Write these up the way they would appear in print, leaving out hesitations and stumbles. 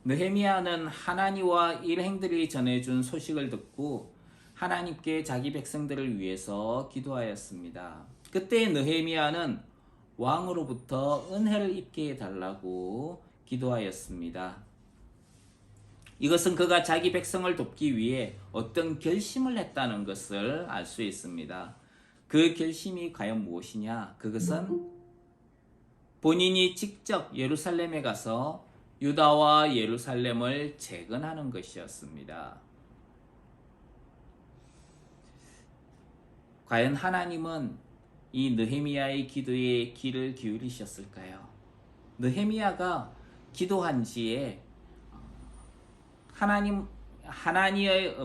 느헤미야는 하나니와 일행들이 전해준 소식을 듣고 하나님께 자기 백성들을 위해서 기도하였습니다. 그때 느헤미야는 왕으로부터 은혜를 입게 해달라고 기도하였습니다. 이것은 그가 자기 백성을 돕기 위해 어떤 결심을 했다는 것을 알 수 있습니다. 그 결심이 과연 무엇이냐? 그것은 본인이 직접 예루살렘에 가서 유다와 예루살렘을 재건하는 것이었습니다. 과연 하나님은 이 느헤미야의 기도에 귀를 기울이셨을까요? 느헤미야가 기도한 지에 하나님의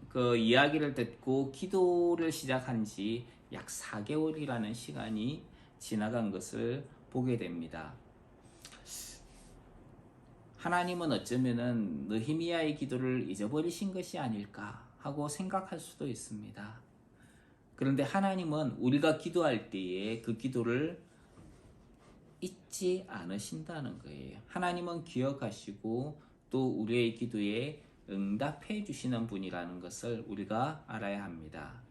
그 이야기를 듣고 기도를 시작한 지 약 4개월이라는 시간이 지나간 것을 보게 됩니다. 하나님은 어쩌면은 느헤미야의 기도를 잊어버리신 것이 아닐까 하고 생각할 수도 있습니다. 그런데 하나님은 우리가 기도할 때에 그 기도를 잊지 않으신다는 거예요. 하나님은 기억하시고 또 우리의 기도에 응답해 주시는 분이라는 것을 우리가 알아야 합니다.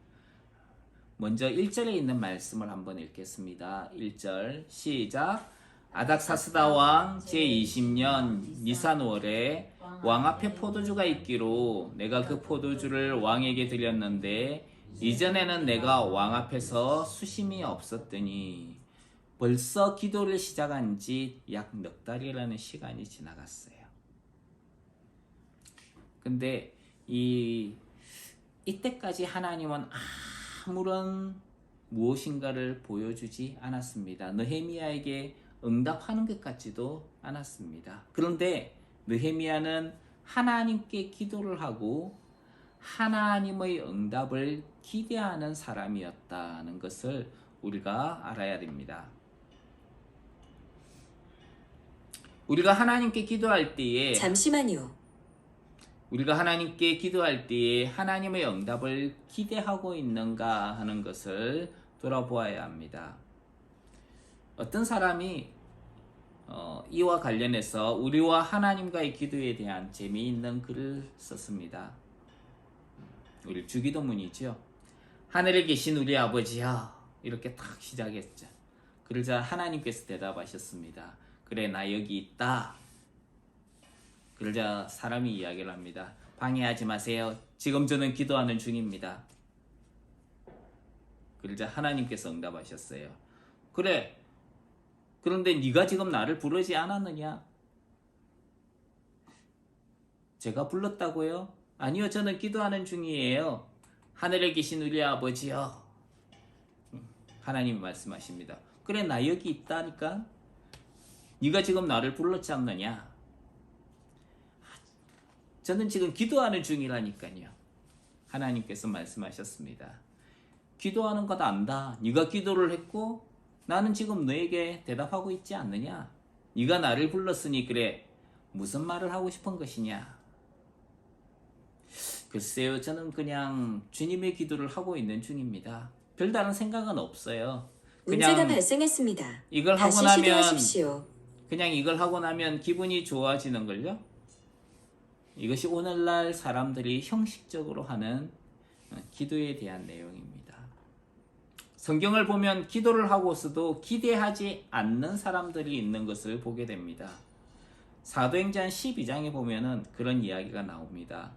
먼저 1절에 있는 말씀을 한번 읽겠습니다. 1절 시작. 아닥사스다 왕 제20년 니산월에 왕 앞에 포도주가 있기로 내가 그 포도주를 왕에게 드렸는데 이전에는 내가 왕 앞에서 수심이 없었더니 벌써 기도를 시작한 지 약 넉 달이라는 시간이 지나갔어요. 근데 이때까지 하나님은 아무런 무엇인가를 보여주지 않았습니다. 느헤미야에게 응답하는 것 같지도 않았습니다. 그런데 느헤미야는 하나님께 기도를 하고 하나님의 응답을 기대하는 사람이었다는 것을 우리가 알아야 됩니다. 우리가 하나님께 기도할 때에 잠시만요. 우리가 하나님께 기도할 때에 하나님의 응답을 기대하고 있는가 하는 것을 돌아보아야 합니다. 어떤 사람이 이와 관련해서 우리와 하나님과의 기도에 대한 재미있는 글을 썼습니다. 우리 주기도문이죠. 하늘에 계신 우리 아버지여, 이렇게 탁 시작했죠. 그러자 하나님께서 대답하셨습니다. 그래, 나 여기 있다. 그러자 사람이 이야기를 합니다. 방해하지 마세요. 지금 저는 기도하는 중입니다. 그러자 하나님께서 응답하셨어요. 그래, 그런데 네가 지금 나를 부르지 않았느냐? 제가 불렀다고요? 아니요, 저는 기도하는 중이에요. 하늘에 계신 우리 아버지요. 하나님이 말씀하십니다. 그래, 나 여기 있다니까? 네가 지금 나를 불렀지 않느냐? 저는 지금 기도하는 중이라니까요. 하나님께서 말씀하셨습니다. 기도하는 것 안다. 네가 기도를 했고 나는 지금 너에게 대답하고 있지 않느냐? 네가 나를 불렀으니 그래. 무슨 말을 하고 싶은 것이냐? 글쎄요, 저는 그냥 주님의 기도를 하고 있는 중입니다. 별다른 생각은 없어요. 문제가 발생했습니다. 이걸 하고 다시 나면 시도하십시오. 그냥 이걸 하고 나면 기분이 좋아지는 걸요? 이것이 오늘날 사람들이 형식적으로 하는 기도에 대한 내용입니다. 성경을 보면 기도를 하고서도 기대하지 않는 사람들이 있는 것을 보게 됩니다. 사도행전 12장에 보면은 그런 이야기가 나옵니다.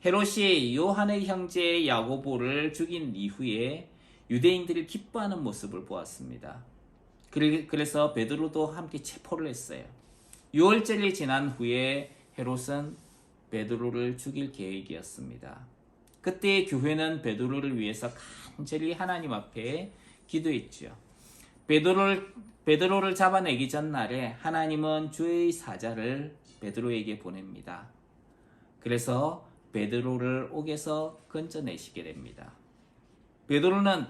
헤롯이 요한의 형제 야고보를 죽인 이후에 유대인들이 기뻐하는 모습을 보았습니다. 그래서 베드로도 함께 체포를 했어요. 6월절이 지난 후에 헤롯은 베드로를 죽일 계획이었습니다. 그때 교회는 베드로를 위해서 간절히 하나님 앞에 기도했죠. 베드로를 잡아내기 전날에 하나님은 주의 사자를 베드로에게 보냅니다. 그래서 베드로를 옥에서 건져내시게 됩니다. 베드로는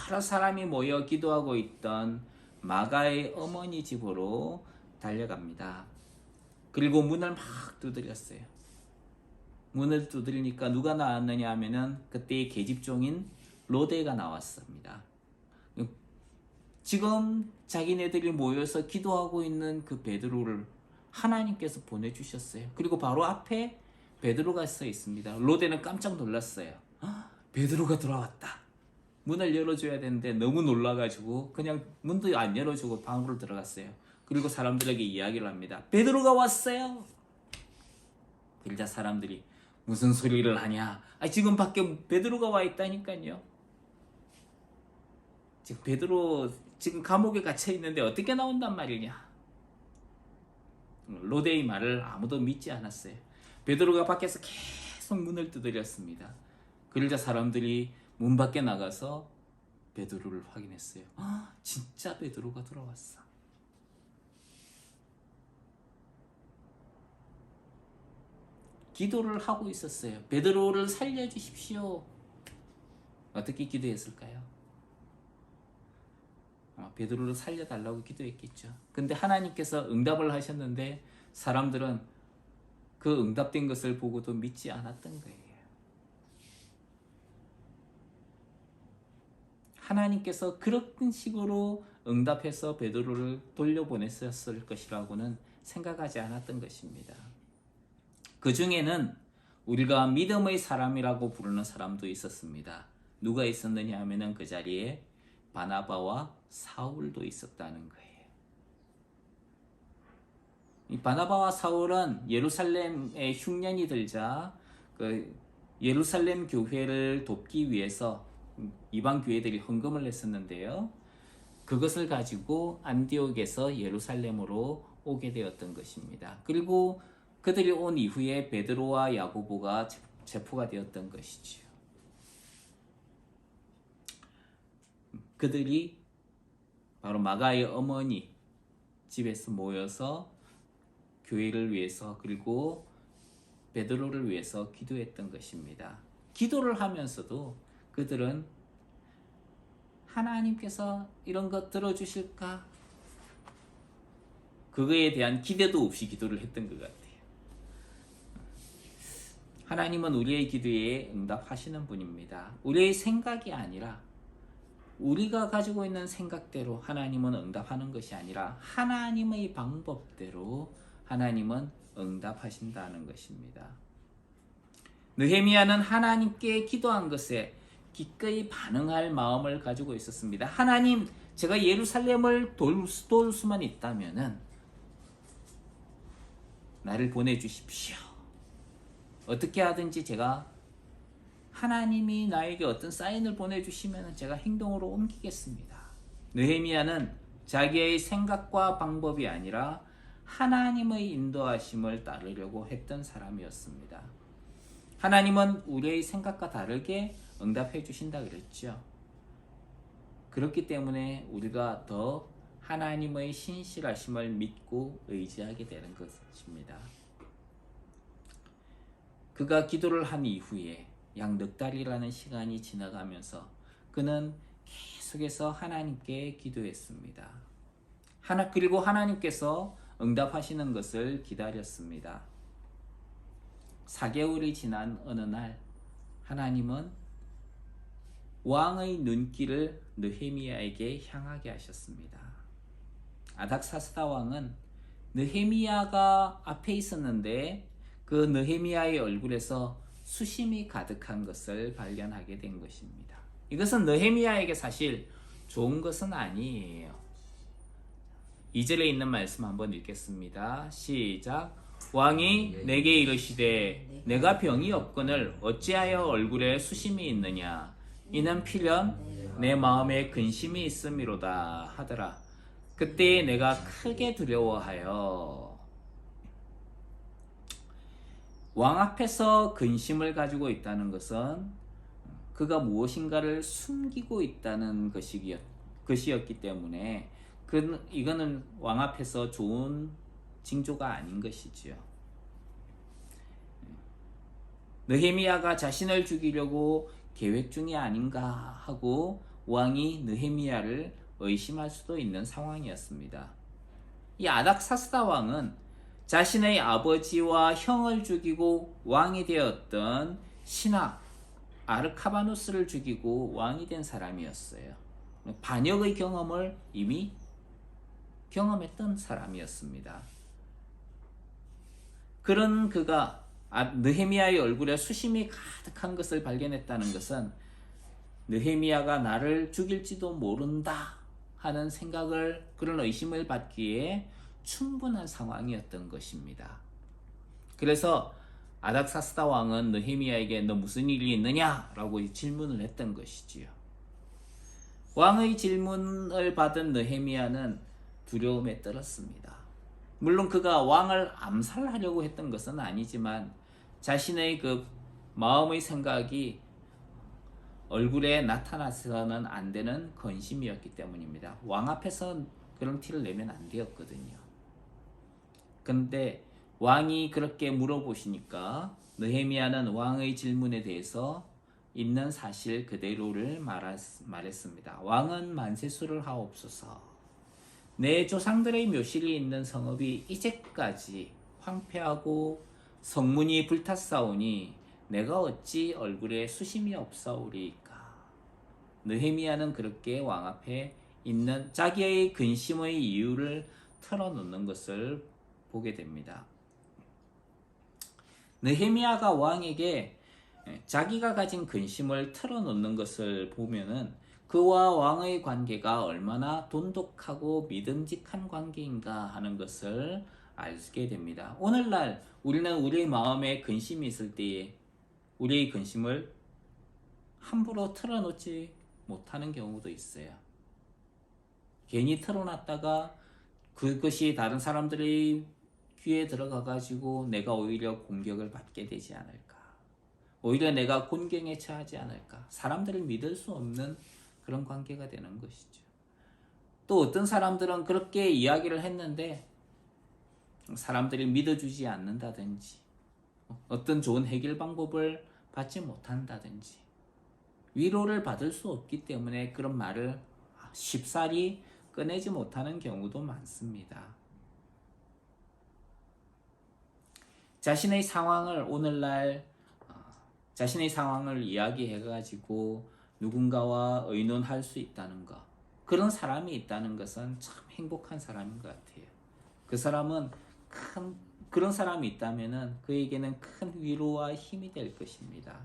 여러 사람이 모여 기도하고 있던 마가의 어머니 집으로 달려갑니다. 그리고 문을 막 두드렸어요. 문을 두드리니까 누가 나왔느냐 하면은 그때의 계집종인 로데가 나왔습니다. 지금 자기네들이 모여서 기도하고 있는 그 베드로를 하나님께서 보내주셨어요. 그리고 바로 앞에 베드로가 서 있습니다. 로데는 깜짝 놀랐어요. 베드로가 돌아왔다. 문을 열어줘야 되는데 너무 놀라가지고 그냥 문도 안 열어주고 방으로 들어갔어요. 그리고 사람들에게 이야기를 합니다. 베드로가 왔어요. 그러자 사람들이 무슨 소리를 하냐? 지금 밖에 베드로가 와 있다니까요. 지금 베드로 지금 감옥에 갇혀 있는데 어떻게 나온단 말이냐? 로데의 말을 아무도 믿지 않았어요. 베드로가 밖에서 계속 문을 두드렸습니다. 그러자 사람들이 문 밖에 나가서 베드로를 확인했어요. 진짜 베드로가 돌아왔어. 기도를 하고 있었어요. 베드로를 살려주십시오. 어떻게 기도했을까요? 베드로를 살려달라고 기도했겠죠. 근데 하나님께서 응답을 하셨는데 사람들은 그 응답된 것을 보고도 믿지 않았던 거예요. 하나님께서 그런 식으로 응답해서 베드로를 돌려보냈었을 것이라고는 생각하지 않았던 것입니다. 그 중에는 우리가 믿음의 사람이라고 부르는 사람도 있었습니다. 누가 있었느냐 하면은 그 자리에 바나바와 사울도 있었다는 거예요. 이 바나바와 사울은 예루살렘에 흉년이 들자 그 예루살렘 교회를 돕기 위해서 이방 교회들이 헌금을 했었는데요. 그것을 가지고 안디옥에서 예루살렘으로 오게 되었던 것입니다. 그리고 그들이 온 이후에 베드로와 야고보가 체포가 되었던 것이지요. 그들이 바로 마가의 어머니 집에서 모여서 교회를 위해서 그리고 베드로를 위해서 기도했던 것입니다. 기도를 하면서도 그들은 하나님께서 이런 것 들어주실까? 그거에 대한 기대도 없이 기도를 했던 것 같아요. 하나님은 우리의 기도에 응답하시는 분입니다. 우리의 생각이 아니라 우리가 가지고 있는 생각대로 하나님은 응답하는 것이 아니라 하나님의 방법대로 하나님은 응답하신다는 것입니다. 느헤미야는 하나님께 기도한 것에 기꺼이 반응할 마음을 가지고 있었습니다. 하나님, 제가 예루살렘을 도울 수만 있다면은 나를 보내주십시오. 어떻게 하든지 제가 하나님이 나에게 어떤 사인을 보내주시면 제가 행동으로 옮기겠습니다. 느헤미야는 자기의 생각과 방법이 아니라 하나님의 인도하심을 따르려고 했던 사람이었습니다. 하나님은 우리의 생각과 다르게 응답해 주신다 그랬죠. 그렇기 때문에 우리가 더 하나님의 신실하심을 믿고 의지하게 되는 것입니다. 그가 기도를 한 이후에 약 넉 달이라는 시간이 지나가면서 그는 계속해서 하나님께 기도했습니다. 그리고 하나님께서 응답하시는 것을 기다렸습니다. 4개월이 지난 어느 날 하나님은 왕의 눈길을 느헤미야에게 향하게 하셨습니다. 아닥사스다 왕은 느헤미야가 앞에 있었는데 그 느헤미야의 얼굴에서 수심이 가득한 것을 발견하게 된 것입니다. 이것은 느헤미야에게 사실 좋은 것은 아니에요. 2절에 있는 말씀 한번 읽겠습니다. 시작. 왕이 내게 이르시되 내가 병이 없거늘 어찌하여 얼굴에 수심이 있느냐 이는 필연 내 마음에 근심이 있음이로다 하더라. 그때 내가 크게 두려워하여. 왕 앞에서 근심을 가지고 있다는 것은 그가 무엇인가를 숨기고 있다는 것이었기 때문에 이거는 왕 앞에서 좋은 징조가 아닌 것이지요. 느헤미야가 자신을 죽이려고 계획 중이 아닌가 하고 왕이 느헤미야를 의심할 수도 있는 상황이었습니다. 이 아닥사스다 왕은 자신의 아버지와 형을 죽이고 왕이 되었던 신하 아르카바누스를 죽이고 왕이 된 사람이었어요. 반역의 경험을 이미 경험했던 사람이었습니다. 그런 그가 느헤미야의 얼굴에 수심이 가득한 것을 발견했다는 것은 느헤미야가 나를 죽일지도 모른다 하는 생각을, 그런 의심을 받기에 충분한 상황이었던 것입니다. 그래서 아닥사스다 왕은 느헤미야에게 너 무슨 일이 있느냐라고 질문을 했던 것이지요. 왕의 질문을 받은 느헤미야는 두려움에 떨었습니다. 물론 그가 왕을 암살하려고 했던 것은 아니지만 자신의 그 마음의 생각이 얼굴에 나타나서는 안 되는 근심이었기 때문입니다. 왕 앞에서 그런 티를 내면 안 되었거든요. 그런데 왕이 그렇게 물어보시니까 느헤미야는 왕의 질문에 대해서 있는 사실 그대로를 말했습니다. 왕은 만세수를 하옵소서. 내 조상들의 묘실이 있는 성읍이 이제까지 황폐하고 성문이 불탔사오니 내가 어찌 얼굴에 수심이 없사오리이까. 느헤미야는 그렇게 왕 앞에 있는 자기의 근심의 이유를 털어놓는 것을 보게 됩니다. 느헤미야가 왕에게 자기가 가진 근심을 털어놓는 것을 보면은 그와 왕의 관계가 얼마나 돈독하고 믿음직한 관계인가 하는 것을 알게 됩니다. 오늘날 우리는 우리의 마음에 근심이 있을 때에 우리의 근심을 함부로 털어놓지 못하는 경우도 있어요. 괜히 털어놨다가 그것이 다른 사람들의 귀에 들어가 가지고 내가 오히려 공격을 받게 되지 않을까, 오히려 내가 곤경에 처하지 않을까, 사람들을 믿을 수 없는 그런 관계가 되는 것이죠. 또 어떤 사람들은 그렇게 이야기를 했는데 사람들이 믿어주지 않는다든지 어떤 좋은 해결 방법을 받지 못한다든지 위로를 받을 수 없기 때문에 그런 말을 쉽사리 꺼내지 못하는 경우도 많습니다. 자신의 상황을 오늘날 자신의 상황을 이야기해가지고 누군가와 의논할 수 있다는 것, 그런 사람이 있다는 것은 참 행복한 사람인 것 같아요. 그 사람은 그런 사람이 있다면은 그에게는 큰 위로와 힘이 될 것입니다.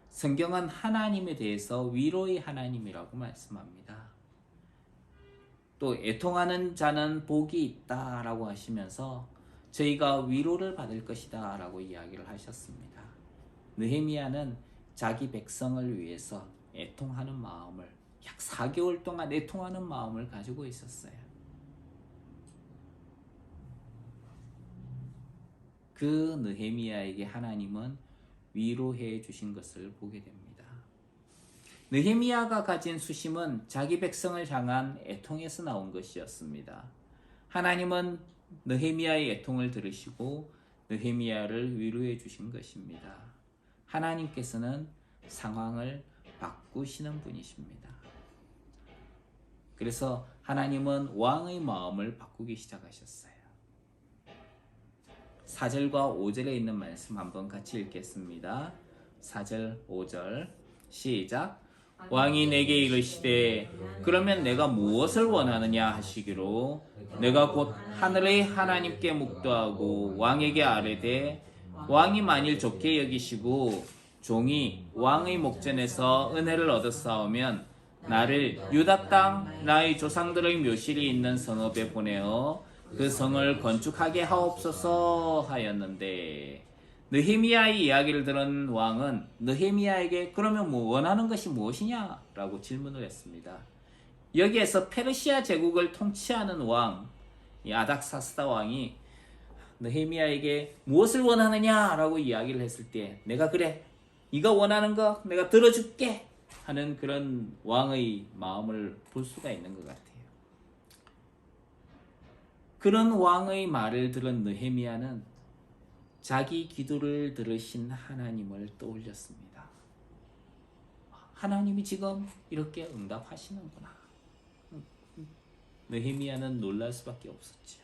성경은 하나님에 대해서 위로의 하나님이라고 말씀합니다. 또 애통하는 자는 복이 있다라고 하시면서 저희가 위로를 받을 것이다 라고 이야기를 하셨습니다. 느헤미야는 자기 백성을 위해서 애통하는 마음을 약 4개월 동안 애통하는 마음을 가지고 있었어요. 그 느헤미야에게 하나님은 위로해 주신 것을 보게 됩니다. 느헤미야가 가진 수심은 자기 백성을 향한 애통에서 나온 것이었습니다. 하나님은 느헤미야의 애통을 들으시고 느헤미야를 위로해 주신 것입니다. 하나님께서는 상황을 바꾸시는 분이십니다. 그래서 하나님은 왕의 마음을 바꾸기 시작하셨어요. 4절과 5절에 있는 말씀 한번 같이 읽겠습니다. 4절, 5절 시작. 왕이 내게 이르시되 그러면 내가 무엇을 원하느냐 하시기로 내가 곧 하늘의 하나님께 묵도하고 왕에게 아뢰되 왕이 만일 좋게 여기시고 종이 왕의 목전에서 은혜를 얻었사오면 나를 유다 땅 나의 조상들의 묘실이 있는 성읍에 보내어 그 성을 건축하게 하옵소서 하였는데, 느헤미야의 이야기를 들은 왕은 느헤미야에게 그러면 원하는 것이 무엇이냐? 라고 질문을 했습니다. 여기에서 페르시아 제국을 통치하는 왕, 이 아닥사스다 왕이 느헤미야에게 무엇을 원하느냐? 라고 이야기를 했을 때 내가 그래, 네가 원하는 거 내가 들어줄게 하는 그런 왕의 마음을 볼 수가 있는 것 같아요. 그런 왕의 말을 들은 느헤미야는 자기 기도를 들으신 하나님을 떠올렸습니다. 하나님이 지금 이렇게 응답하시는구나. 느헤미야는 놀랄 수밖에 없었죠.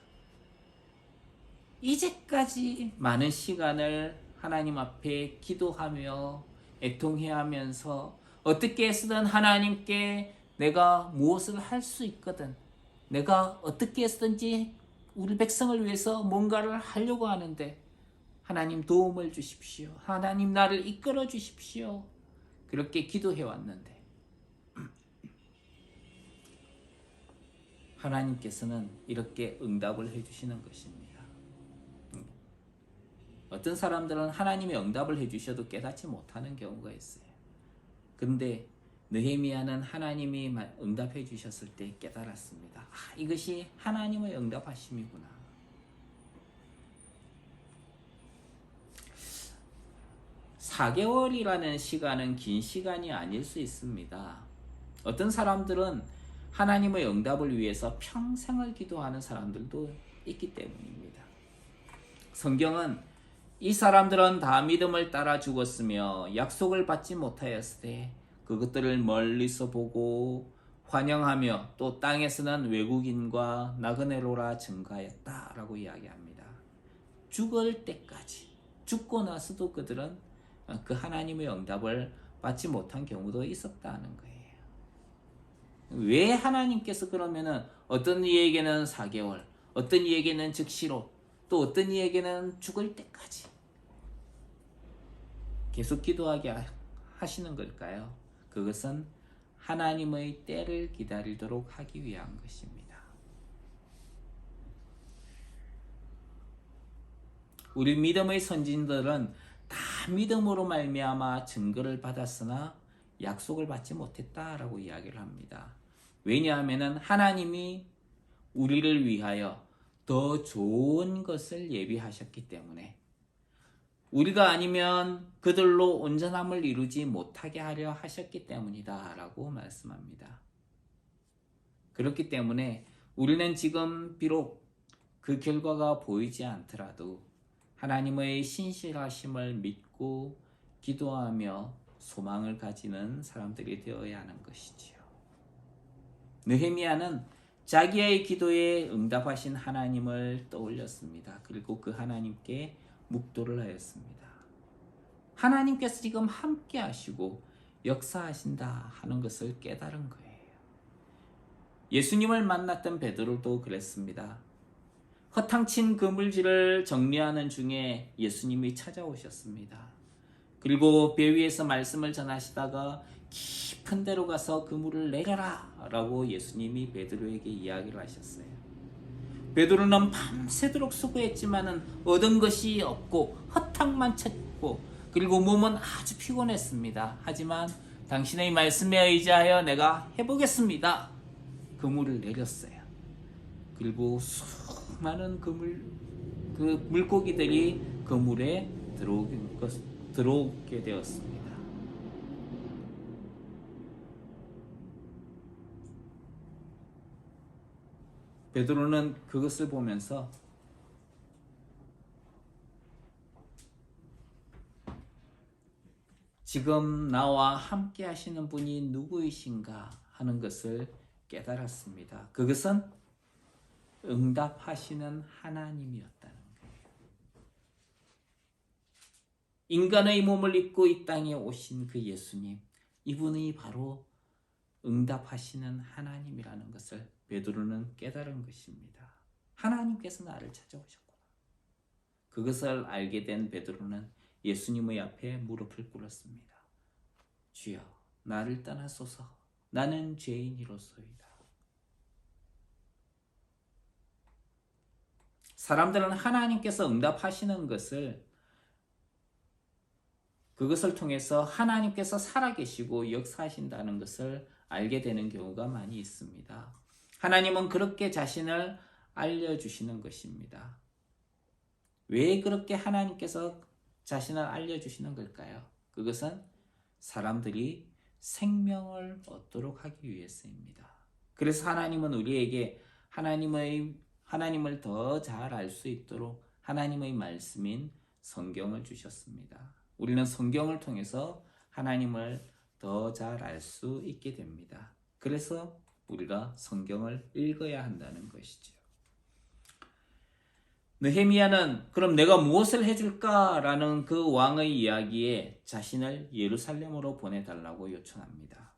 이제까지 많은 시간을 하나님 앞에 기도하며 애통해하면서 어떻게 해서든 하나님께 내가 무엇을 할 수 있거든, 내가 어떻게 해서든지 우리 백성을 위해서 뭔가를 하려고 하는데 하나님 도움을 주십시오. 하나님 나를 이끌어 주십시오. 그렇게 기도해 왔는데 하나님께서는 이렇게 응답을 해주시는 것입니다. 어떤 사람들은 하나님의 응답을 해주셔도 깨닫지 못하는 경우가 있어요. 그런데 느헤미야는 하나님이 응답해 주셨을 때 깨달았습니다. 아, 이것이 하나님의 응답하심이구나. 4개월이라는 시간은 긴 시간이 아닐 수 있습니다. 어떤 사람들은 하나님의 응답을 위해서 평생을 기도하는 사람들도 있기 때문입니다. 성경은 이 사람들은 다 믿음을 따라 죽었으며 약속을 받지 못하였을 때 그것들을 멀리서 보고 환영하며 또 땅에서는 외국인과 나그네로라 증가했다라고 이야기합니다. 죽을 때까지, 죽고 나서도 그들은 그 하나님의 응답을 받지 못한 경우도 있었다는 거예요. 왜 하나님께서 그러면은 어떤 이에게는 4개월, 어떤 이에게는 즉시로, 또 어떤 이에게는 죽을 때까지 계속 기도하게 하시는 걸까요? 그것은 하나님의 때를 기다리도록 하기 위한 것입니다. 우리 믿음의 선진들은 다 믿음으로 말미암아 증거를 받았으나 약속을 받지 못했다라고 이야기를 합니다. 왜냐하면 하나님이 우리를 위하여 더 좋은 것을 예비하셨기 때문에 우리가 아니면 그들로 온전함을 이루지 못하게 하려 하셨기 때문이다 라고 말씀합니다. 그렇기 때문에 우리는 지금 비록 그 결과가 보이지 않더라도 하나님의 신실하심을 믿고 기도하며 소망을 가지는 사람들이 되어야 하는 것이지요. 느헤미야는 자기의 기도에 응답하신 하나님을 떠올렸습니다. 그리고 그 하나님께 묵도를 하였습니다. 하나님께서 지금 함께 하시고 역사하신다 하는 것을 깨달은 거예요. 예수님을 만났던 베드로도 그랬습니다. 허탕친 그물질을 정리하는 중에 예수님이 찾아오셨습니다. 그리고 배 위에서 말씀을 전하시다가 깊은 데로 가서 그물을 내려라 라고 예수님이 베드로에게 이야기를 하셨어요. 베드로는 밤새도록 수고했지만은 얻은 것이 없고 허탕만 쳤고 그리고 몸은 아주 피곤했습니다. 하지만 당신의 말씀에 의지하여 내가 해보겠습니다. 그물을 내렸어요. 그리고 수많은 그 물고기들이 그물에 들어오게 되었습니다. 베드로는 그것을 보면서 지금 나와 함께 하시는 분이 누구이신가 하는 것을 깨달았습니다. 그것은 응답하시는 하나님이었다는 거예요. 인간의 몸을 입고 이 땅에 오신 그 예수님, 이분이 바로 응답하시는 하나님이라는 것을 베드로는 깨달은 것입니다. 하나님께서 나를 찾아오셨구나. 그것을 알게 된 베드로는 예수님의 앞에 무릎을 꿇었습니다. 주여, 나를 떠나소서. 나는 죄인이로소이다. 사람들은 하나님께서 응답하시는 그것을 통해서 하나님께서 살아계시고 역사하신다는 것을 알게 되는 경우가 많이 있습니다. 하나님은 그렇게 자신을 알려주시는 것입니다. 왜 그렇게 하나님께서 자신을 알려주시는 걸까요? 그것은 사람들이 생명을 얻도록 하기 위해서입니다. 그래서 하나님은 우리에게 하나님을 더 잘 알 수 있도록 하나님의 말씀인 성경을 주셨습니다. 우리는 성경을 통해서 하나님을 더 잘 알 수 있게 됩니다. 그래서 우리가 성경을 읽어야 한다는 것이죠. 느헤미야는 그럼 내가 무엇을 해줄까라는 그 왕의 이야기에 자신을 예루살렘으로 보내달라고 요청합니다.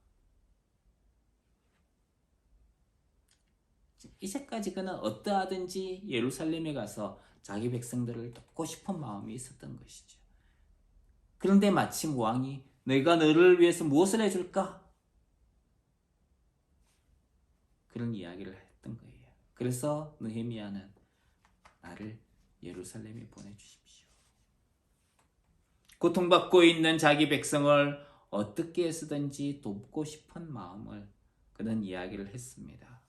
이제까지 그는 어떠하든지 예루살렘에 가서 자기 백성들을 돕고 싶은 마음이 있었던 것이죠. 그런데 마침 왕이 내가 너를 위해서 무엇을 해줄까? 그런 이야기를 했던 거예요. 그래서 느헤미야는 나를 예루살렘에 보내주십시오. 고통받고 있는 자기 백성을 어떻게 해서든지 돕고 싶은 마음을 그는 이야기를 했습니다.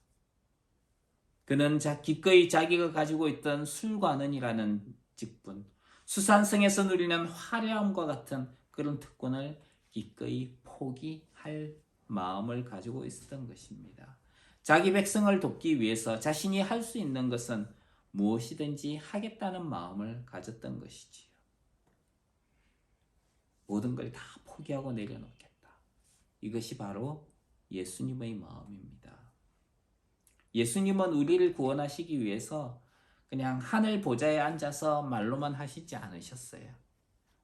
그는 기꺼이 자기가 가지고 있던 술관원이라는 직분, 수산성에서 누리는 화려함과 같은 그런 특권을 기꺼이 포기할 마음을 가지고 있었던 것입니다. 자기 백성을 돕기 위해서 자신이 할 수 있는 것은 무엇이든지 하겠다는 마음을 가졌던 것이지요. 모든 걸 다 포기하고 내려놓겠다. 이것이 바로 예수님의 마음입니다. 예수님은 우리를 구원하시기 위해서 그냥 하늘 보좌에 앉아서 말로만 하시지 않으셨어요.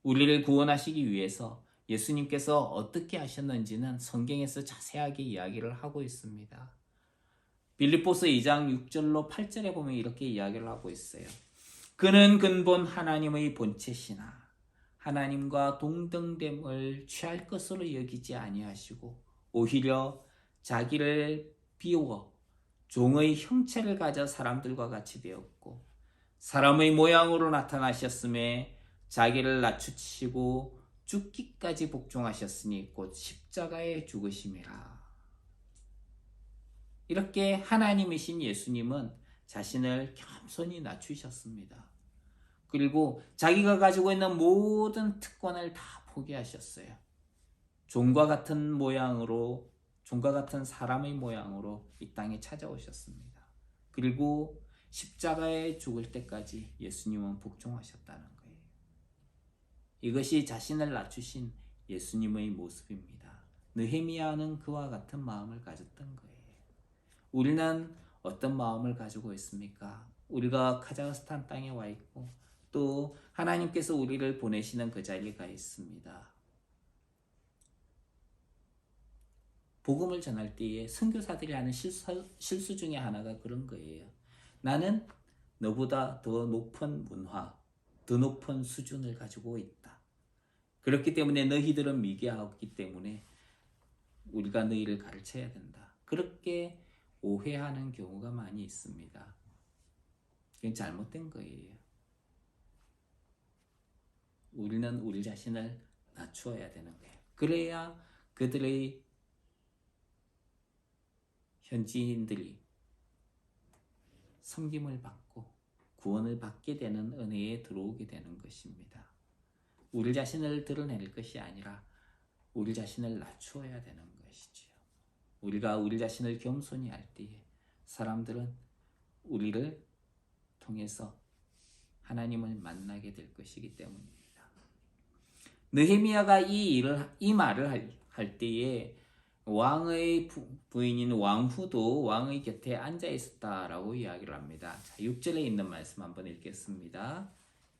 우리를 구원하시기 위해서 예수님께서 어떻게 하셨는지는 성경에서 자세하게 이야기를 하고 있습니다. 빌립보서 2장 6절로 8절에 보면 이렇게 이야기를 하고 있어요. 그는 근본 하나님의 본체시나 하나님과 동등됨을 취할 것으로 여기지 아니하시고 오히려 자기를 비워 종의 형체를 가져 사람들과 같이 되었고 사람의 모양으로 나타나셨음에 자기를 낮추시고 죽기까지 복종하셨으니 곧 십자가에 죽으심이라. 이렇게 하나님이신 예수님은 자신을 겸손히 낮추셨습니다. 그리고 자기가 가지고 있는 모든 특권을 다 포기하셨어요. 종과 같은 모양으로, 종과 같은 사람의 모양으로 이 땅에 찾아오셨습니다. 그리고 십자가에 죽을 때까지 예수님은 복종하셨다는 거예요. 이것이 자신을 낮추신 예수님의 모습입니다. 느헤미야는 그와 같은 마음을 가졌던 거예요. 우리는 어떤 마음을 가지고 있습니까? 우리가 카자흐스탄 땅에 와 있고 또 하나님께서 우리를 보내시는 그 자리에 가 있습니다. 복음을 전할 때에 선교사들이 하는 실수 중에 하나가 그런 거예요. 나는 너보다 더 높은 문화, 더 높은 수준을 가지고 있다. 그렇기 때문에 너희들은 미개하기 때문에 우리가 너희를 가르쳐야 된다. 그렇게 오해하는 경우가 많이 있습니다. 그건 잘못된 거예요. 우리는 우리 자신을 낮추어야 되는 거예요. 그래야 그들의 현지인들이 섬김을 받고 구원을 받게 되는 은혜에 들어오게 되는 것입니다. 우리 자신을 드러낼 것이 아니라 우리 자신을 낮추어야 되는 것이지요. 우리가 우리 자신을 겸손히 할 때에 사람들은 우리를 통해서 하나님을 만나게 될 것이기 때문입니다. 느헤미야가 이 말을 할 때에 왕의 부인인 왕후도 왕의 곁에 앉아 있었다라고 이야기를 합니다. 자, 6절에 있는 말씀 한번 읽겠습니다.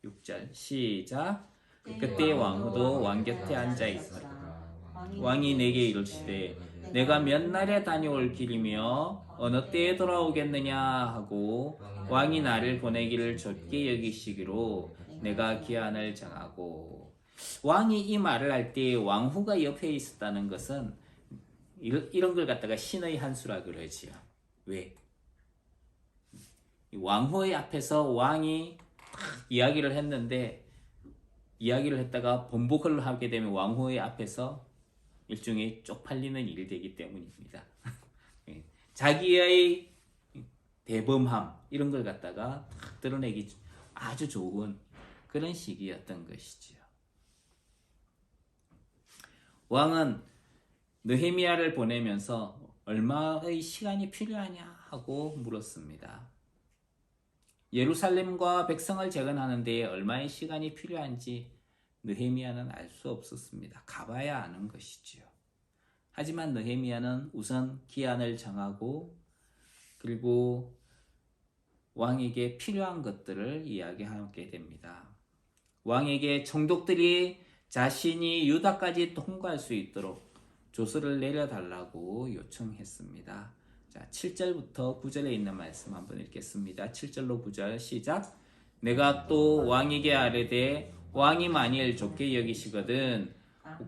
6절 시작. 그때 왕후도 왕 곁에 앉아 있었다. 왕이 내게 이르시되 내가 몇 날에 다녀올 길이며 어느 때에 돌아오겠느냐 하고 왕이 나를 보내기를 좁게 여기시기로 내가 기한을 정하고. 왕이 이 말을 할 때 왕후가 옆에 있었다는 것은 이런 걸 갖다가 신의 한 수라 그러지요. 왜? 왕후의 앞에서 왕이 이야기를 했는데 이야기를 했다가 번복을 하게 되면 왕후의 앞에서 일종의 쪽팔리는 일이 되기 때문입니다. 자기의 대범함 이런 걸 갖다가 드러내기 아주 좋은 그런 시기였던 것이지요. 왕은 느헤미야를 보내면서 얼마의 시간이 필요하냐 하고 물었습니다. 예루살렘과 백성을 재건하는 데에 얼마의 시간이 필요한지 느헤미야는 알 수 없었습니다. 가봐야 아는 것이지요. 하지만 느헤미야는 우선 기한을 정하고 그리고 왕에게 필요한 것들을 이야기하게 됩니다. 왕에게 총독들이 자신이 유다까지 통과할 수 있도록 조서를 내려달라고 요청했습니다. 자, 7절부터 9절에 있는 말씀 한번 읽겠습니다. 7절로 9절 시작. 내가 또 왕에게 아뢰되 왕이 만일 좋게 여기시거든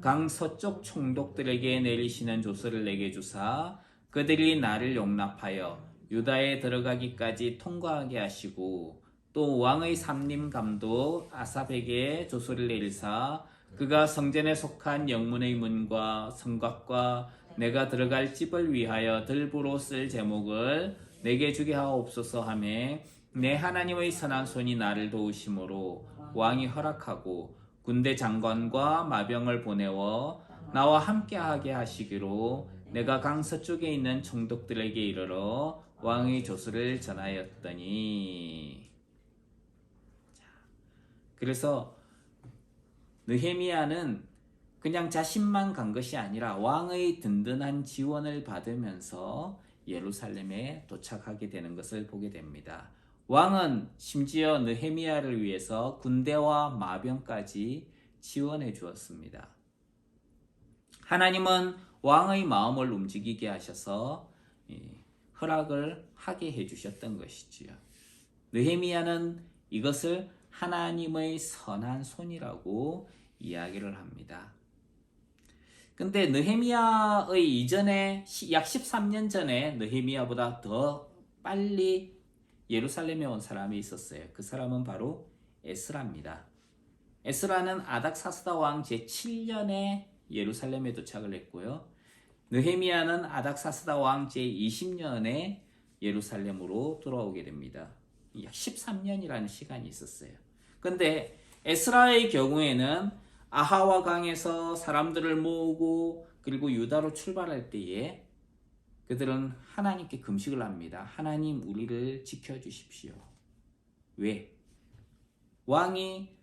강 서쪽 총독들에게 내리시는 조서를 내게 주사 그들이 나를 용납하여 유다에 들어가기까지 통과하게 하시고 또 왕의 삼림 감독 아삽에게 조서를 내리사 그가 성전에 속한 영문의 문과 성곽과 내가 들어갈 집을 위하여 들부로 쓸 제목을 내게 주게 하옵소서 하며 내 하나님의 선한 손이 나를 도우심으로 왕이 허락하고 군대 장관과 마병을 보내어 나와 함께하게 하시기로 내가 강 서쪽에 있는 총독들에게 이르러 왕의 조서를 전하였더니. 그래서 느헤미야는 그냥 자신만 간 것이 아니라 왕의 든든한 지원을 받으면서 예루살렘에 도착하게 되는 것을 보게 됩니다. 왕은 심지어 느헤미야를 위해서 군대와 마병까지 지원해 주었습니다. 하나님은 왕의 마음을 움직이게 하셔서 허락을 하게 해주셨던 것이지요. 느헤미야는 이것을 하나님의 선한 손이라고 이야기를 합니다. 근데 느헤미야의 이전에 약 13년 전에 느헤미야보다 더 빨리 예루살렘에 온 사람이 있었어요. 그 사람은 바로 에스라입니다. 에스라는 아닥사스다 왕 제7년에 예루살렘에 도착을 했고요. 느헤미야는 아닥사스다 왕 제20년에 예루살렘으로 돌아오게 됩니다. 약 13년이라는 시간이 있었어요. 근데 에스라의 경우에는 아하와 강에서 사람들을 모으고 그리고 유다로 출발할 때에 그들은 하나님께 금식을 합니다. 하나님 우리를 지켜주십시오. 왜? 왕이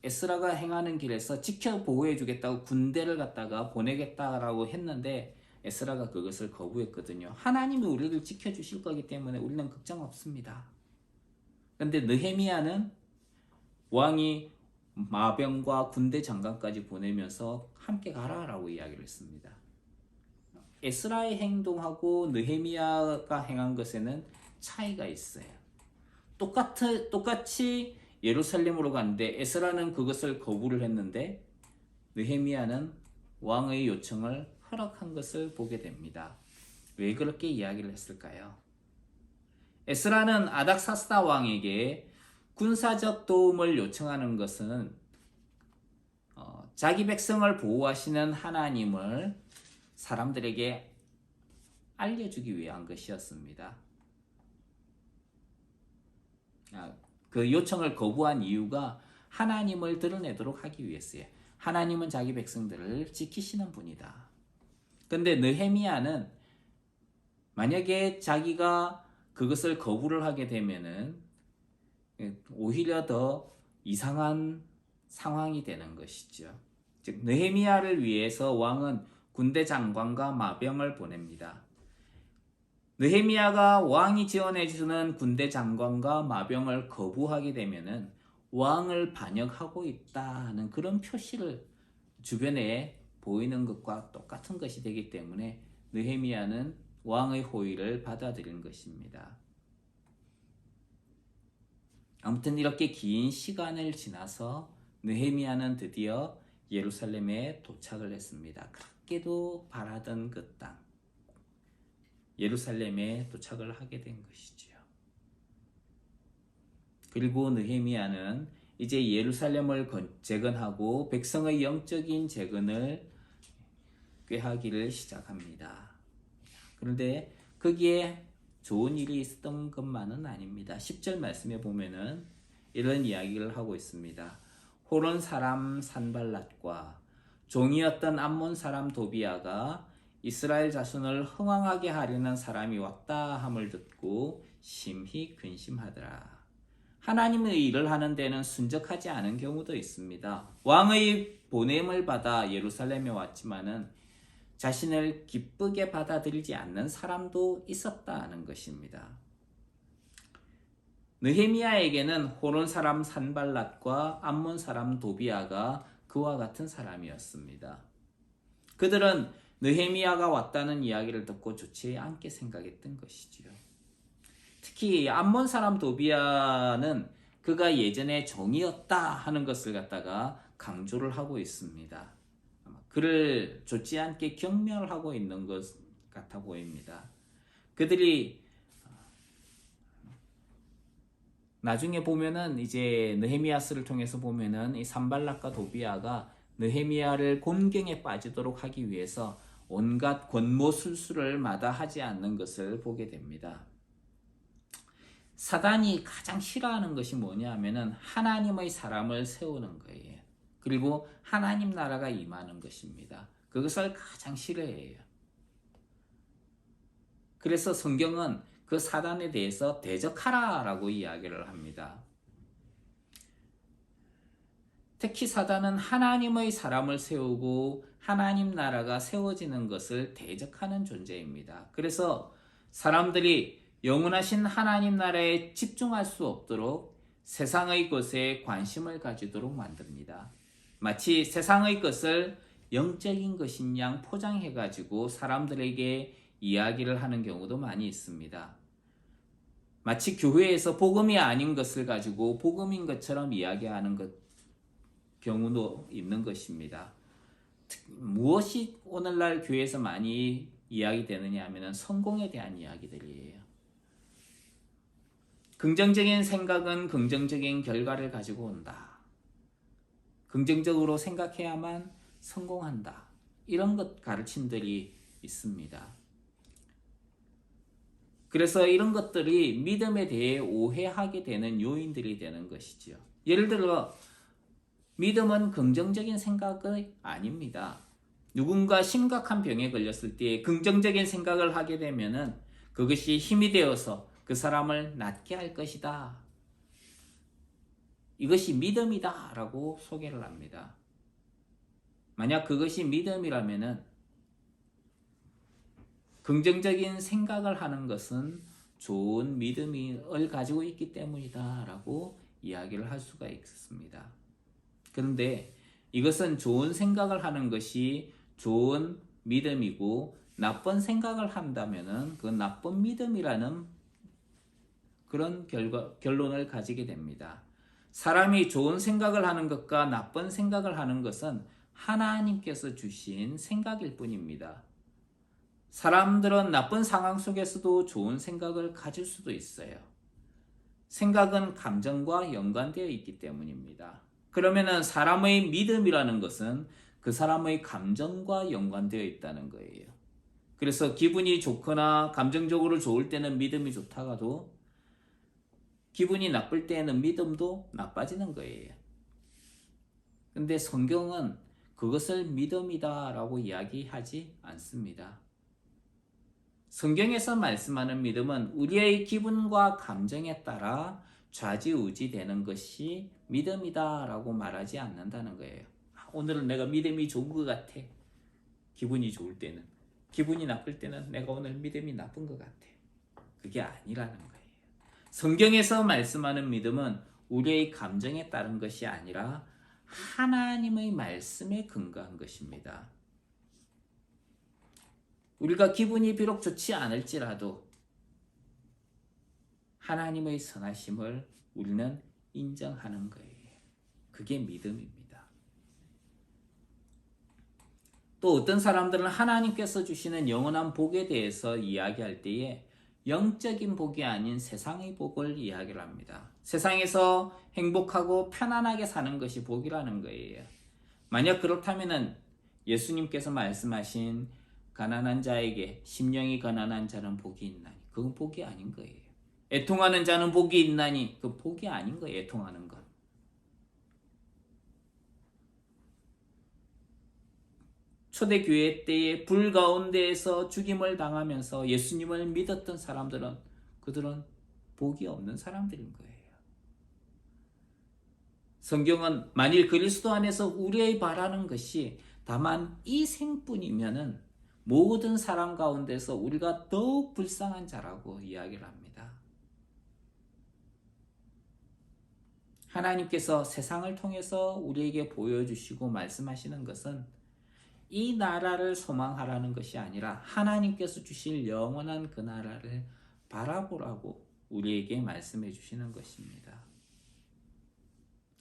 에스라가 행하는 길에서 지켜 보호해 주겠다고 군대를 갖다가 보내겠다라고 했는데 에스라가 그것을 거부했거든요. 하나님이 우리를 지켜주실 거기 때문에 우리는 걱정 없습니다. 그런데 느헤미야는 왕이 마병과 군대 장관까지 보내면서 함께 가라라고 이야기를 했습니다. 에스라의 행동하고 느헤미야가 행한 것에는 차이가 있어요. 똑같이 예루살렘으로 갔는데 에스라는 그것을 거부를 했는데 느헤미야는 왕의 요청을 허락한 것을 보게 됩니다. 왜 그렇게 이야기를 했을까요? 에스라는 아닥사스다 왕에게 군사적 도움을 요청하는 것은 자기 백성을 보호하시는 하나님을 사람들에게 알려주기 위한 것이었습니다. 그 요청을 거부한 이유가 하나님을 드러내도록 하기 위해서예요. 하나님은 자기 백성들을 지키시는 분이다. 근데 느헤미야는 만약에 자기가 그것을 거부를 하게 되면은 오히려 더 이상한 상황이 되는 것이죠. 즉 느헤미야를 위해서 왕은 군대 장관과 마병을 보냅니다. 느헤미야가 왕이 지원해 주는 군대 장관과 마병을 거부하게 되면은 왕을 반역하고 있다는 그런 표시를 주변에 보이는 것과 똑같은 것이 되기 때문에 느헤미야는 왕의 호의를 받아들인 것입니다. 아무튼 이렇게 긴 시간을 지나서 느헤미야는 드디어 예루살렘에 도착을 했습니다. 그렇게도 바라던 그 땅, 예루살렘에 도착을 하게 된 것이지요. 그리고 느헤미야는 이제 예루살렘을 재건하고 백성의 영적인 재건을 꾀하기를 시작합니다. 그런데 거기에 좋은 일이 있었던 것만은 아닙니다. 10절 말씀에 보면은 이런 이야기를 하고 있습니다. 호론 사람 산발랏과 종이었던 암몬 사람 도비아가 이스라엘 자손을 흥왕하게 하려는 사람이 왔다 함을 듣고 심히 근심하더라. 하나님의 일을 하는 데는 순적하지 않은 경우도 있습니다. 왕의 보냄을 받아 예루살렘에 왔지만은 자신을 기쁘게 받아들이지 않는 사람도 있었다는 것입니다. 느헤미야에게는 호론 사람 산발랏과 암몬 사람 도비아가 그와 같은 사람이었습니다. 그들은 느헤미야가 왔다는 이야기를 듣고 좋지 않게 생각했던 것이지요. 특히 암몬 사람 도비아는 그가 예전에 종이었다 하는 것을 갖다가 강조를 하고 있습니다. 그를 좋지 않게 경멸하고 있는 것 같아 보입니다. 그들이 나중에 보면은 이제 느헤미야스를 통해서 보면은 이 산발락과 도비아가 느헤미야를 곤경에 빠지도록 하기 위해서 온갖 권모술수를 마다하지 않는 것을 보게 됩니다. 사단이 가장 싫어하는 것이 뭐냐면은 하나님의 사람을 세우는 거예요. 그리고 하나님 나라가 임하는 것입니다. 그것을 가장 싫어해요. 그래서 성경은 그 사단에 대해서 대적하라라고 이야기를 합니다. 특히 사단은 하나님의 사람을 세우고 하나님 나라가 세워지는 것을 대적하는 존재입니다. 그래서 사람들이 영원하신 하나님 나라에 집중할 수 없도록 세상의 것에 관심을 가지도록 만듭니다. 마치 세상의 것을 영적인 것인 양 포장해가지고 사람들에게 이야기를 하는 경우도 많이 있습니다. 마치 교회에서 복음이 아닌 것을 가지고 복음인 것처럼 이야기하는 경우도 있는 것입니다. 무엇이 오늘날 교회에서 많이 이야기되느냐 하면 성공에 대한 이야기들이에요. 긍정적인 생각은 긍정적인 결과를 가지고 온다. 긍정적으로 생각해야만 성공한다. 이런 것 가르침들이 있습니다. 그래서 이런 것들이 믿음에 대해 오해하게 되는 요인들이 되는 것이죠. 예를 들어 믿음은 긍정적인 생각이 아닙니다. 누군가 심각한 병에 걸렸을 때 긍정적인 생각을 하게 되면은 그것이 힘이 되어서 그 사람을 낫게 할 것이다. 이것이 믿음이다 라고 소개를 합니다. 만약 그것이 믿음이라면은 긍정적인 생각을 하는 것은 좋은 믿음을 가지고 있기 때문이다 라고 이야기를 할 수가 있습니다. 그런데 이것은 좋은 생각을 하는 것이 좋은 믿음이고 나쁜 생각을 한다면은 그 나쁜 믿음이라는 그런 결론을 가지게 됩니다. 사람이 좋은 생각을 하는 것과 나쁜 생각을 하는 것은 하나님께서 주신 생각일 뿐입니다. 사람들은 나쁜 상황 속에서도 좋은 생각을 가질 수도 있어요. 생각은 감정과 연관되어 있기 때문입니다. 그러면은 사람의 믿음이라는 것은 그 사람의 감정과 연관되어 있다는 거예요. 그래서 기분이 좋거나 감정적으로 좋을 때는 믿음이 좋다가도 기분이 나쁠 때에는 믿음도 나빠지는 거예요. 근데 성경은 그것을 믿음이다라고 이야기하지 않습니다. 성경에서 말씀하는 믿음은 우리의 기분과 감정에 따라 좌지우지되는 것이 믿음이다라고 말하지 않는다는 거예요. 오늘은 내가 믿음이 좋은 것 같아. 기분이 좋을 때는. 기분이 나쁠 때는 내가 오늘 믿음이 나쁜 것 같아. 그게 아니라는 거예요. 성경에서 말씀하는 믿음은 우리의 감정에 따른 것이 아니라 하나님의 말씀에 근거한 것입니다. 우리가 기분이 비록 좋지 않을지라도 하나님의 선하심을 우리는 인정하는 거예요. 그게 믿음입니다. 또 어떤 사람들은 하나님께서 주시는 영원한 복에 대해서 이야기할 때에 영적인 복이 아닌 세상의 복을 이야기를 합니다. 세상에서 행복하고 편안하게 사는 것이 복이라는 거예요. 만약 그렇다면 예수님께서 말씀하신 가난한 자에게 심령이 가난한 자는 복이 있나니 그건 복이 아닌 거예요. 애통하는 자는 복이 있나니 그 복이 아닌 거예요. 애통하는 것. 초대교회 때에 불 가운데에서 죽임을 당하면서 예수님을 믿었던 사람들은 그들은 복이 없는 사람들인 거예요. 성경은 만일 그리스도 안에서 우리의 바라는 것이 다만 이 생뿐이면은 모든 사람 가운데서 우리가 더욱 불쌍한 자라고 이야기를 합니다. 하나님께서 세상을 통해서 우리에게 보여주시고 말씀하시는 것은 이 나라를 소망하라는 것이 아니라 하나님께서 주실 영원한 그 나라를 바라보라고 우리에게 말씀해 주시는 것입니다.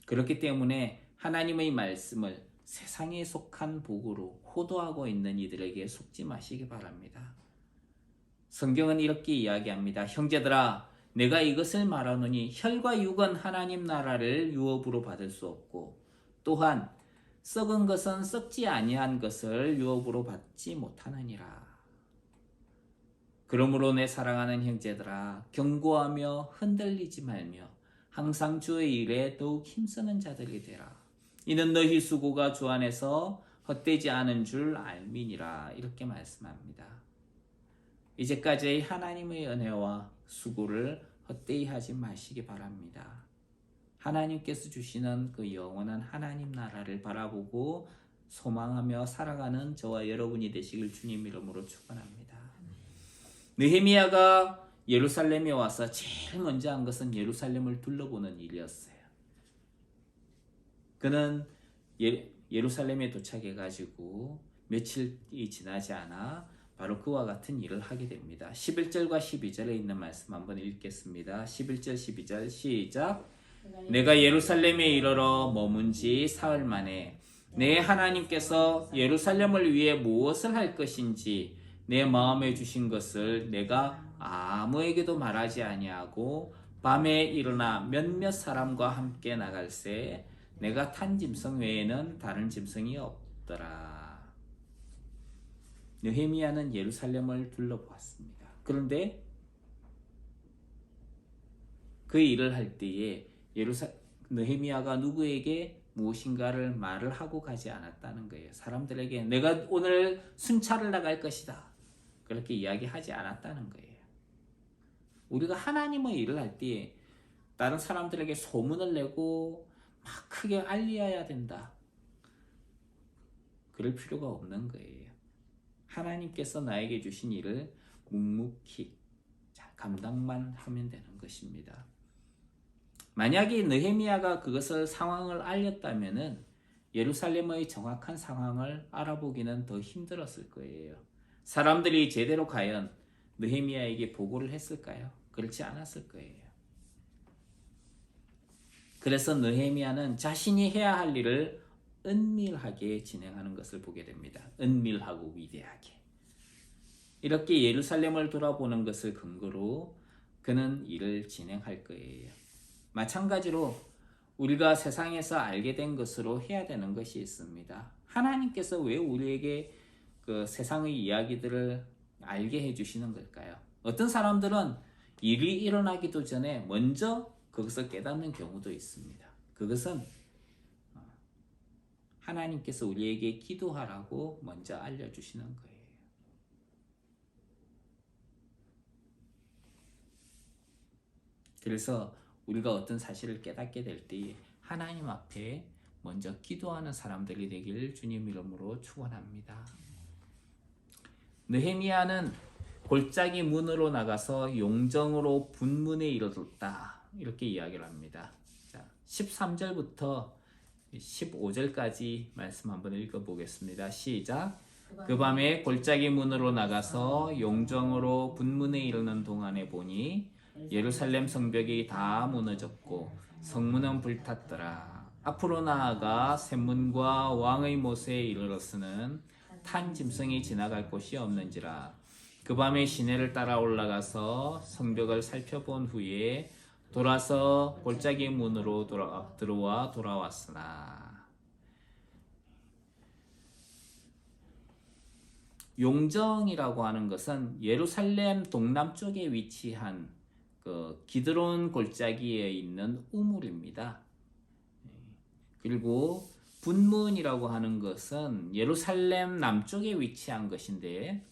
그렇기 때문에 하나님의 말씀을 세상에 속한 복으로 호도하고 있는 이들에게 속지 마시기 바랍니다. 성경은 이렇게 이야기합니다. 형제들아, 내가 이것을 말하노니 혈과 육은 하나님 나라를 유업으로 받을 수 없고 또한 썩은 것은 썩지 아니한 것을 유업으로 받지 못하느니라. 그러므로 내 사랑하는 형제들아, 경고하며 흔들리지 말며 항상 주의 일에 더욱 힘쓰는 자들이 되라. 이는 너희 수고가 주 안에서 헛되지 않은 줄 알미니라. 이렇게 말씀합니다. 이제까지의 하나님의 은혜와 수고를 헛되이 하지 마시기 바랍니다. 하나님께서 주시는 그 영원한 하나님 나라를 바라보고 소망하며 살아가는 저와 여러분이 되시길 주님 이름으로 축원합니다. 느헤미야가 예루살렘에 와서 제일 먼저 한 것은 예루살렘을 둘러보는 일이었어요. 그는 예루살렘에 도착해가지고 며칠이 지나지 않아 바로 그와 같은 일을 하게 됩니다. 11절과 12절에 있는 말씀 한번 읽겠습니다. 11절 12절 시작. 내가 예루살렘에 이르러 머문 지 사흘 만에 내 하나님께서 예루살렘을 위해 무엇을 할 것인지 내 마음에 주신 것을 내가 아무에게도 말하지 아니하고 밤에 일어나 몇몇 사람과 함께 나갈새 내가 탄 짐승 외에는 다른 짐승이 없더라. 느헤미야는 예루살렘을 둘러보았습니다. 그런데 그 일을 할 때에 느헤미야가 누구에게 무엇인가를 말을 하고 가지 않았다는 거예요. 사람들에게 내가 오늘 순찰을 나갈 것이다. 그렇게 이야기하지 않았다는 거예요. 우리가 하나님의 일을 할 때에 다른 사람들에게 소문을 내고 막 크게 알려야 된다. 그럴 필요가 없는 거예요. 하나님께서 나에게 주신 일을 묵묵히 감당만 하면 되는 것입니다. 만약에 느헤미야가 그것을 상황을 알렸다면은 예루살렘의 정확한 상황을 알아보기는 더 힘들었을 거예요. 사람들이 제대로 과연 느헤미야에게 보고를 했을까요? 그렇지 않았을 거예요. 그래서 느헤미야는 자신이 해야 할 일을 은밀하게 진행하는 것을 보게 됩니다. 은밀하고 위대하게. 이렇게 예루살렘을 돌아보는 것을 근거로 그는 일을 진행할 거예요. 마찬가지로 우리가 세상에서 알게 된 것으로 해야 되는 것이 있습니다. 하나님께서 왜 우리에게 그 세상의 이야기들을 알게 해주시는 걸까요? 어떤 사람들은 일이 일어나기도 전에 먼저 그것을 깨닫는 경우도 있습니다. 그것은 하나님께서 우리에게 기도하라고 먼저 알려주시는 거예요. 그래서 우리가 어떤 사실을 깨닫게 될 때 하나님 앞에 먼저 기도하는 사람들이 되길 주님 이름으로 축원합니다. 느헤미야는 골짜기 문으로 나가서 용정으로 분문에 이르렀다. 이렇게 이야기를 합니다. 자, 13절부터 15절까지 말씀 한번 읽어보겠습니다. 시작. 그 밤에 골짜기 문으로 나가서 용정으로 분문에 이르는 동안에 보니 예루살렘 성벽이 다 무너졌고 성문은 불탔더라. 앞으로 나아가 샘문과 왕의 못에 이르렀으는 탄 짐승이 지나갈 곳이 없는지라. 그 밤에 시내를 따라 올라가서 성벽을 살펴본 후에 돌아서 골짜기 문으로 들어와 돌아왔으나 용정이라고 하는 것은 예루살렘 동남쪽에 위치한 그 기드론 골짜기에 있는 우물입니다. 그리고 분문이라고 하는 것은 예루살렘 남쪽에 위치한 것인데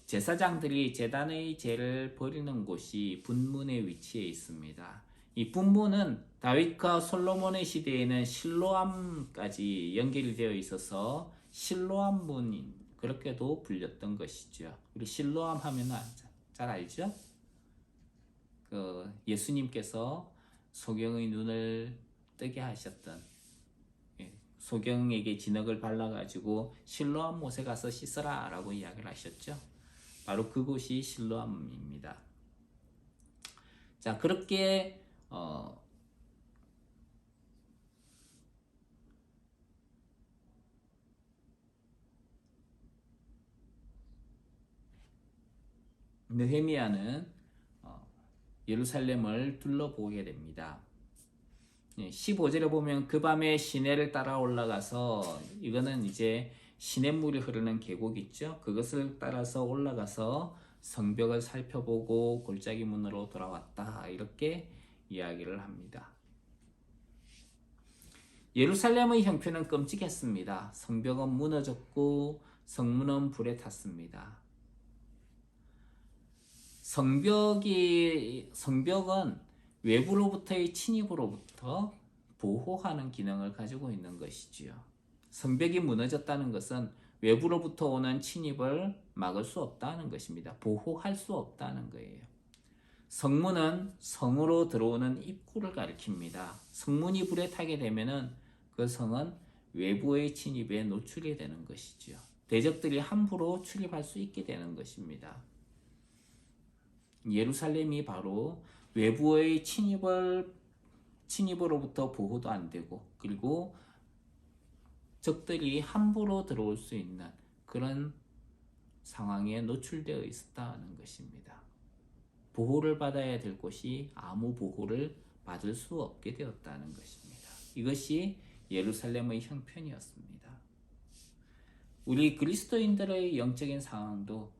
제사장들이 제단의 제를 버리는 곳이 분문에 위치해 있습니다. 이 분문은 다윗과 솔로몬의 시대에는 실로암까지 연결이 되어 있어서 실로암문 그렇게도 불렸던 것이죠. 우리 실로암 하면 잘 알죠? 그 예수님께서 소경의 눈을 뜨게 하셨던 소경에게 진흙을 발라가지고 실로암 못에 가서 씻어라 라고 이야기를 하셨죠. 바로 그곳이 실로암입니다. 자, 그렇게 느헤미야는 예루살렘을 둘러보게 됩니다. 15절에 보면 그 밤에 시내를 따라 올라가서, 이거는 이제 시냇물이 흐르는 계곡 있죠. 그것을 따라서 올라가서 성벽을 살펴보고 골짜기 문으로 돌아왔다, 이렇게 이야기를 합니다. 예루살렘의 형편은 끔찍했습니다. 성벽은 무너졌고 성문은 불에 탔습니다. 성벽은 외부로부터의 침입으로부터 보호하는 기능을 가지고 있는 것이지요. 성벽이 무너졌다는 것은 외부로부터 오는 침입을 막을 수 없다는 것입니다. 보호할 수 없다는 거예요. 성문은 성으로 들어오는 입구를 가리킵니다. 성문이 불에 타게 되면은 그 성은 외부의 침입에 노출이 되는 것이지요. 대적들이 함부로 출입할 수 있게 되는 것입니다. 예루살렘이 바로 외부의 침입으로부터 보호도 안 되고, 그리고 적들이 함부로 들어올 수 있는 그런 상황에 노출되어 있었다는 것입니다. 보호를 받아야 될 곳이 아무 보호를 받을 수 없게 되었다는 것입니다. 이것이 예루살렘의 형편이었습니다. 우리 그리스도인들의 영적인 상황도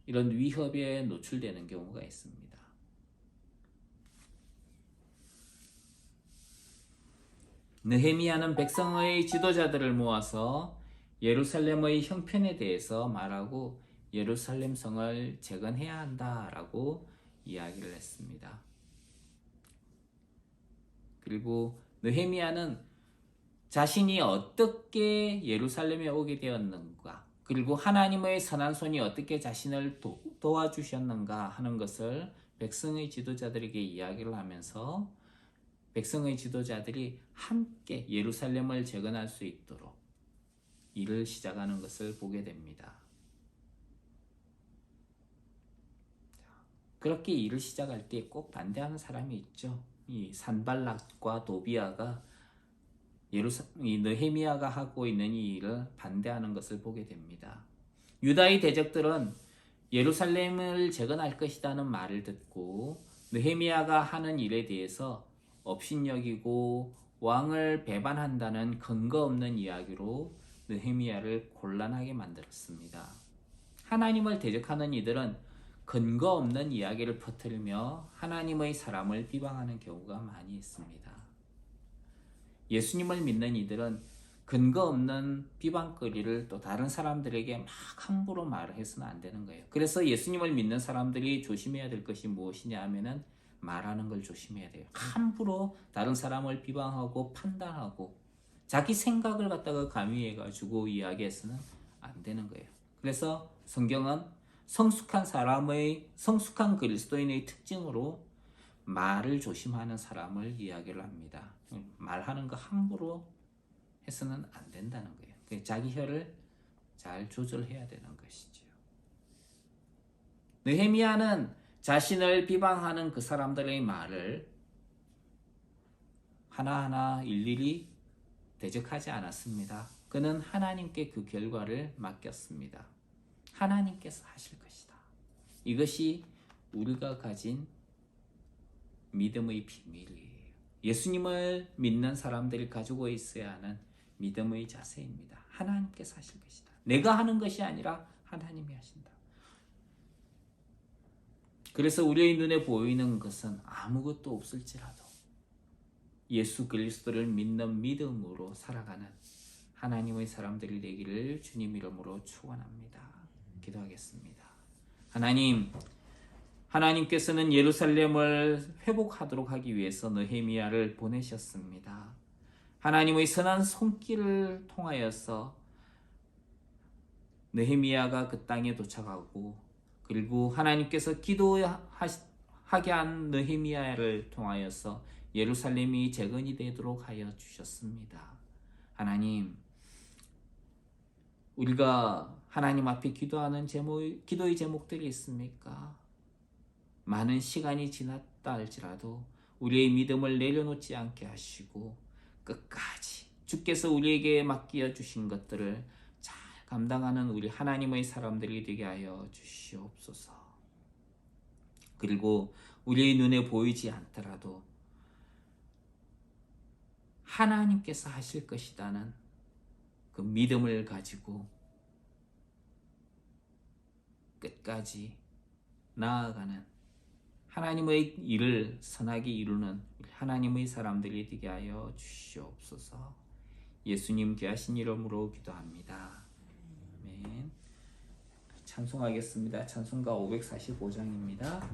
이런 위협에 노출되는 경우가 있습니다. 느헤미야는 백성의 지도자들을 모아서 예루살렘의 형편에 대해서 말하고 예루살렘 성을 재건해야 한다라고 이야기를 했습니다. 그리고 느헤미야는 자신이 어떻게 예루살렘에 오게 되었는가, 그리고 하나님의 선한 손이 어떻게 자신을 도와주셨는가 하는 것을 백성의 지도자들에게 이야기를 하면서 백성의 지도자들이 함께 예루살렘을 재건할 수 있도록 일을 시작하는 것을 보게 됩니다. 그렇게 일을 시작할 때 꼭 반대하는 사람이 있죠. 이 산발락과 도비아가 이 느헤미야가 하고 있는 이 일을 반대하는 것을 보게 됩니다. 유다의 대적들은 예루살렘을 재건할 것이라는 말을 듣고 느헤미야가 하는 일에 대해서 업신여기고 왕을 배반한다는 근거 없는 이야기로 느헤미야를 곤란하게 만들었습니다. 하나님을 대적하는 이들은 근거 없는 이야기를 퍼뜨리며 하나님의 사람을 비방하는 경우가 많이 있습니다. 예수님을 믿는 이들은 근거 없는 비방거리를 또 다른 사람들에게 막 함부로 말해서는 안 되는 거예요. 그래서 예수님을 믿는 사람들이 조심해야 될 것이 무엇이냐 하면은 말하는 걸 조심해야 돼요. 함부로 다른 사람을 비방하고 판단하고 자기 생각을 갖다가 가미해가지고 이야기해서는 안 되는 거예요. 그래서 성경은 성숙한 그리스도인의 특징으로 말을 조심하는 사람을 이야기를 합니다. 말하는 거 함부로 해서는 안 된다는 거예요. 자기 혀를 잘 조절해야 되는 것이죠. 느헤미야는 자신을 비방하는 그 사람들의 말을 하나하나 일일이 대적하지 않았습니다. 그는 하나님께 그 결과를 맡겼습니다. 하나님께서 하실 것이다. 이것이 우리가 가진 믿음의 비밀이에요. 예수님을 믿는 사람들이 가지고 있어야 하는 믿음의 자세입니다. 하나님께서 하실 것이다. 내가 하는 것이 아니라 하나님이 하신다. 그래서 우리의 눈에 보이는 것은 아무것도 없을지라도 예수 그리스도를 믿는 믿음으로 살아가는 하나님의 사람들이 되기를 주님 이름으로 축원합니다. 기도하겠습니다. 하나님께서는 예루살렘을 회복하도록 하기 위해서 느헤미야를 보내셨습니다. 하나님의 선한 손길을 통하여서 느헤미야가 그 땅에 도착하고, 그리고 하나님께서 기도하게 한 느헤미야를 통하여서 예루살렘이 재건이 되도록 하여 주셨습니다. 하나님, 우리가 하나님 앞에 기도하는 기도의 제목들이 있습니까? 많은 시간이 지났다 할지라도 우리의 믿음을 내려놓지 않게 하시고 끝까지 주께서 우리에게 맡겨 주신 것들을 잘 감당하는 우리 하나님의 사람들이 되게 하여 주시옵소서. 그리고 우리의 눈에 보이지 않더라도 하나님께서 하실 것이라는 그 믿음을 가지고 끝까지 나아가는 하나님의 일을 선하게 이루는 하나님의 사람들이 되게 하여 주시옵소서. 예수님 귀하신 이름으로 기도합니다. 아멘. 찬송하겠습니다. 찬송가 545장입니다.